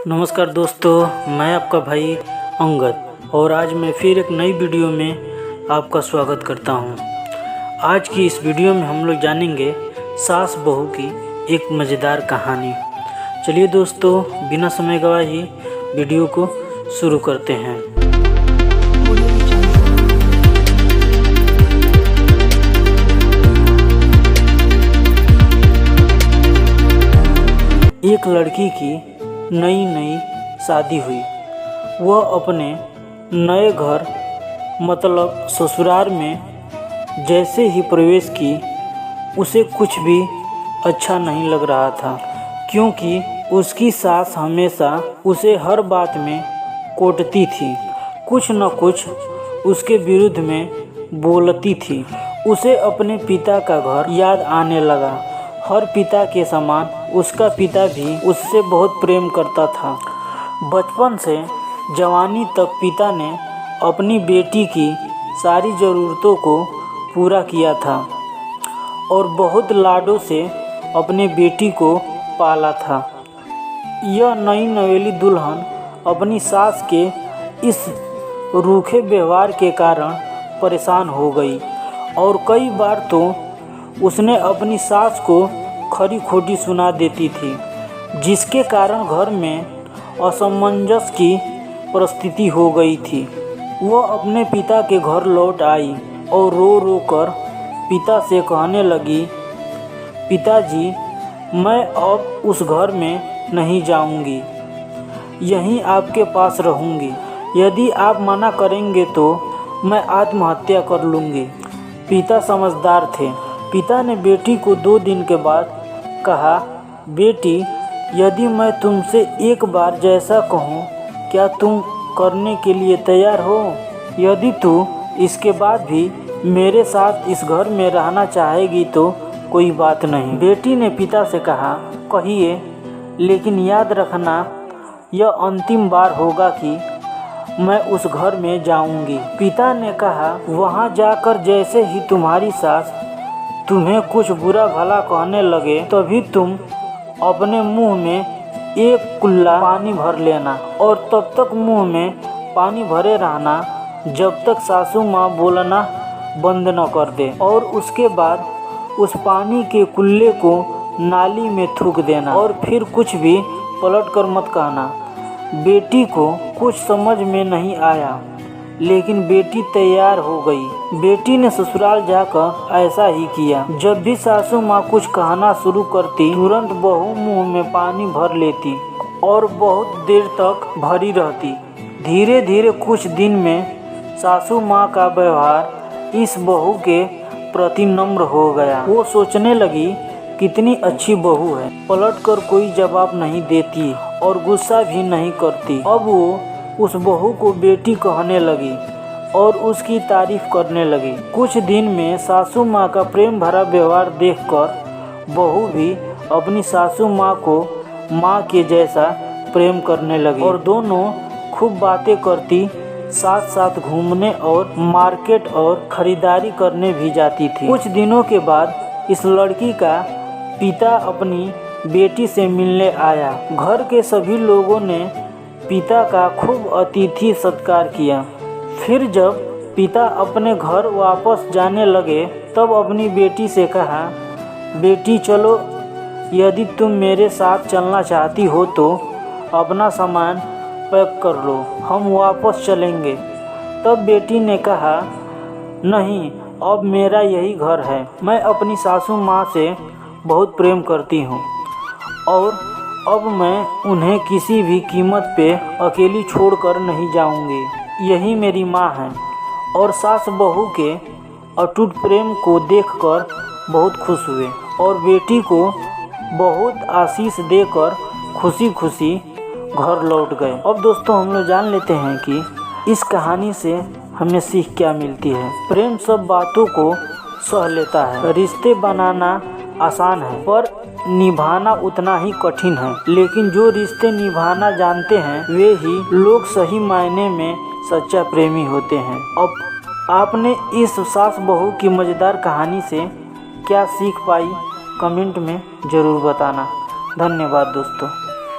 नमस्कार दोस्तों, मैं आपका भाई अंगद और आज मैं फिर एक नई वीडियो में आपका स्वागत करता हूं। आज की इस वीडियो में हम लोग जानेंगे सास बहू की एक मज़ेदार कहानी। चलिए दोस्तों, बिना समय गवाए ही वीडियो को शुरू करते हैं। एक लड़की की नई शादी हुई। वह अपने नए घर मतलब ससुराल में जैसे ही प्रवेश की उसे कुछ भी अच्छा नहीं लग रहा था, क्योंकि उसकी सास हमेशा उसे हर बात में कोटती थी, कुछ न कुछ उसके विरुद्ध में बोलती थी। उसे अपने पिता का घर याद आने लगा। हर पिता के समान उसका पिता भी उससे बहुत प्रेम करता था। बचपन से जवानी तक पिता ने अपनी बेटी की सारी ज़रूरतों को पूरा किया था और बहुत लाडों से अपने बेटी को पाला था। यह नई नवेली दुल्हन अपनी सास के इस रूखे व्यवहार के कारण परेशान हो गई और कई बार तो उसने अपनी सास को खरी खोटी सुना देती थी, जिसके कारण घर में असमंजस की परिस्थिति हो गई थी। वह अपने पिता के घर लौट आई और रो रो कर पिता से कहने लगी, पिताजी, मैं अब उस घर में नहीं जाऊंगी, यहीं आपके पास रहूंगी। यदि आप मना करेंगे तो मैं आत्महत्या कर लूँगी। पिता समझदार थे। पिता ने बेटी को 2 दिन के बाद कहा, बेटी, यदि मैं तुमसे एक बार जैसा कहूँ, क्या तुम करने के लिए तैयार हो? यदि तू इसके बाद भी मेरे साथ इस घर में रहना चाहेगी तो कोई बात नहीं। बेटी ने पिता से कहा, कहिए, लेकिन याद रखना यह अंतिम बार होगा कि मैं उस घर में जाऊंगी। पिता ने कहा, वहां जाकर जैसे ही तुम्हारी सास तुम्हें कुछ बुरा भला कहने लगे, तभी तुम अपने मुंह में एक कुल्ला पानी भर लेना और तब तक मुंह में पानी भरे रहना जब तक सासू माँ बोलना बंद न कर दे, और उसके बाद उस पानी के कुल्ले को नाली में थूक देना और फिर कुछ भी पलट कर मत कहना। बेटी को कुछ समझ में नहीं आया, लेकिन बेटी तैयार हो गई। बेटी ने ससुराल जाकर ऐसा ही किया। जब भी सासू माँ कुछ कहना शुरू करती, तुरंत बहू मुंह में पानी भर लेती और बहुत देर तक भरी रहती। धीरे धीरे कुछ दिन में सासू माँ का व्यवहार इस बहू के प्रति नम्र हो गया। वो सोचने लगी, कितनी अच्छी बहू है, पलट कर कोई जवाब नहीं देती और गुस्सा भी नहीं करती। अब वो उस बहू को बेटी कहने लगी और उसकी तारीफ करने लगी। कुछ दिन में सासू माँ का प्रेम भरा व्यवहार देखकर बहू भी अपनी सासू माँ को माँ के जैसा प्रेम करने लगी और दोनों खूब बातें करती, साथ साथ घूमने और मार्केट और खरीदारी करने भी जाती थी। कुछ दिनों के बाद इस लड़की का पिता अपनी बेटी से मिलने आया। घर के सभी लोगों ने पिता का खूब अतिथि सत्कार किया। फिर जब पिता अपने घर वापस जाने लगे, तब अपनी बेटी से कहा, बेटी चलो, यदि तुम मेरे साथ चलना चाहती हो तो अपना सामान पैक कर लो, हम वापस चलेंगे। तब बेटी ने कहा, नहीं, अब मेरा यही घर है। मैं अपनी सासू माँ से बहुत प्रेम करती हूँ और अब मैं उन्हें किसी भी कीमत पे अकेली छोड़कर नहीं जाऊंगी। यही मेरी माँ है। और सास बहू के अटूट प्रेम को देखकर बहुत खुश हुए और बेटी को बहुत आशीष देकर खुशी खुशी घर लौट गए। अब दोस्तों, हम लोग जान लेते हैं कि इस कहानी से हमें सीख क्या मिलती है। प्रेम सब बातों को सह लेता है। रिश्ते बनाना आसान है पर निभाना उतना ही कठिन है, लेकिन जो रिश्ते निभाना जानते हैं वे ही लोग सही मायने में सच्चा प्रेमी होते हैं। अब आपने इस सास बहू की मज़ेदार कहानी से क्या सीख पाई, कमेंट में ज़रूर बताना। धन्यवाद दोस्तों।